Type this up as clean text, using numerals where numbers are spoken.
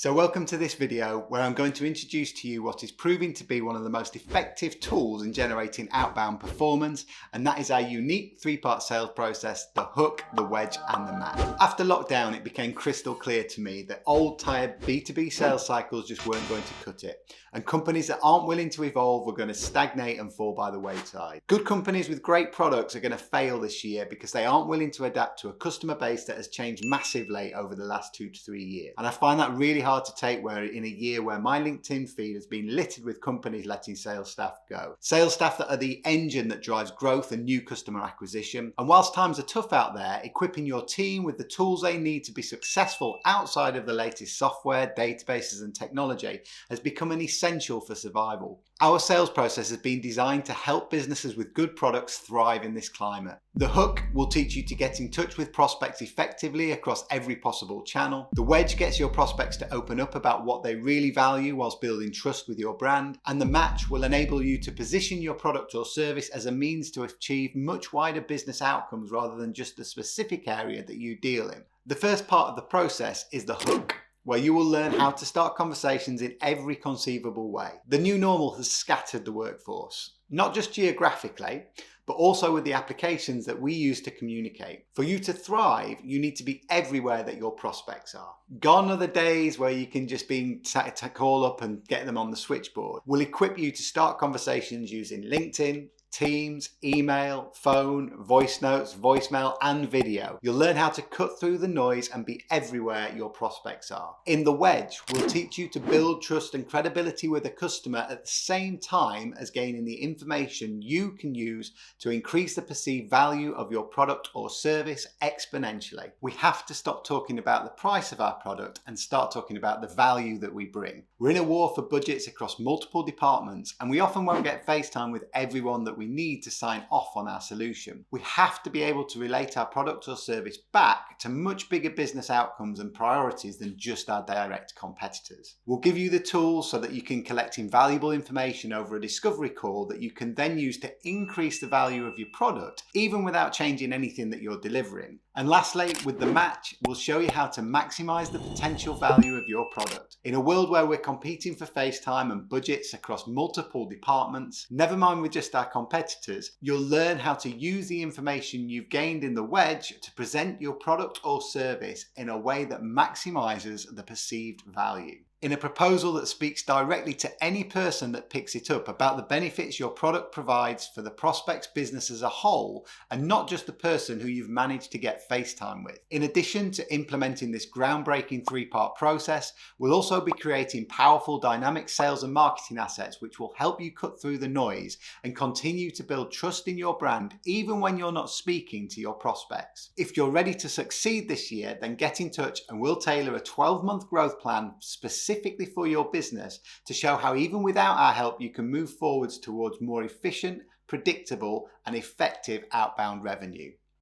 So welcome to this video where I'm going to introduce to you what is proving to be one of the most effective tools in generating outbound performance, and that is our unique three-part sales process: the hook, the wedge and the match. After lockdown, it became crystal clear to me that old tired B2B sales cycles just weren't going to cut it, and companies that aren't willing to evolve were going to stagnate and fall by the wayside. Good companies with great products are going to fail this year because they aren't willing to adapt to a customer base that has changed massively over the last 2 to 3 years. And I find that really hard to take in a year where my LinkedIn feed has been littered with companies letting sales staff go. Sales staff that are the engine that drives growth and new customer acquisition. And whilst times are tough out there, equipping your team with the tools they need to be successful outside of the latest software, databases and technology has become an essential for survival. Our sales process has been designed to help businesses with good products thrive in this climate. The hook will teach you to get in touch with prospects effectively across every possible channel. The wedge gets your prospects to open up about what they really value whilst building trust with your brand. And the match will enable you to position your product or service as a means to achieve much wider business outcomes rather than just the specific area that you deal in. The first part of the process is the hook, where you will learn how to start conversations in every conceivable way. The new normal has scattered the workforce, not just geographically, but also with the applications that we use to communicate. For you to thrive, you need to be everywhere that your prospects are. Gone are the days where you can just call up and get them on the switchboard. We'll equip you to start conversations using LinkedIn, Teams, email, phone, voice notes, voicemail and video. You'll learn how to cut through the noise and be everywhere your prospects are. In the wedge, we'll teach you to build trust and credibility with a customer at the same time as gaining the information you can use to increase the perceived value of your product or service exponentially. We have to stop talking about the price of our product and start talking about the value that we bring. We're in a war for budgets across multiple departments, and we often won't get FaceTime with everyone that we need to sign off on our solution. We have to be able to relate our product or service back to much bigger business outcomes and priorities than just our direct competitors. We'll give you the tools so that you can collect invaluable information over a discovery call that you can then use to increase the value of your product, even without changing anything that you're delivering. And lastly, with the match, we'll show you how to maximize the potential value of your product. In a world where we're competing for FaceTime and budgets across multiple departments, never mind with just our competitors, you'll learn how to use the information you've gained in the wedge to present your product or service in a way that maximizes the perceived value. In a proposal that speaks directly to any person that picks it up about the benefits your product provides for the prospect's business as a whole, and not just the person who you've managed to get FaceTime with. In addition to implementing this groundbreaking three-part process, we'll also be creating powerful dynamic sales and marketing assets which will help you cut through the noise and continue to build trust in your brand even when you're not speaking to your prospects. If you're ready to succeed this year, then get in touch and we'll tailor a 12-month growth plan specifically for your business to show how even without our help you can move forwards towards more efficient, predictable and effective outbound revenue.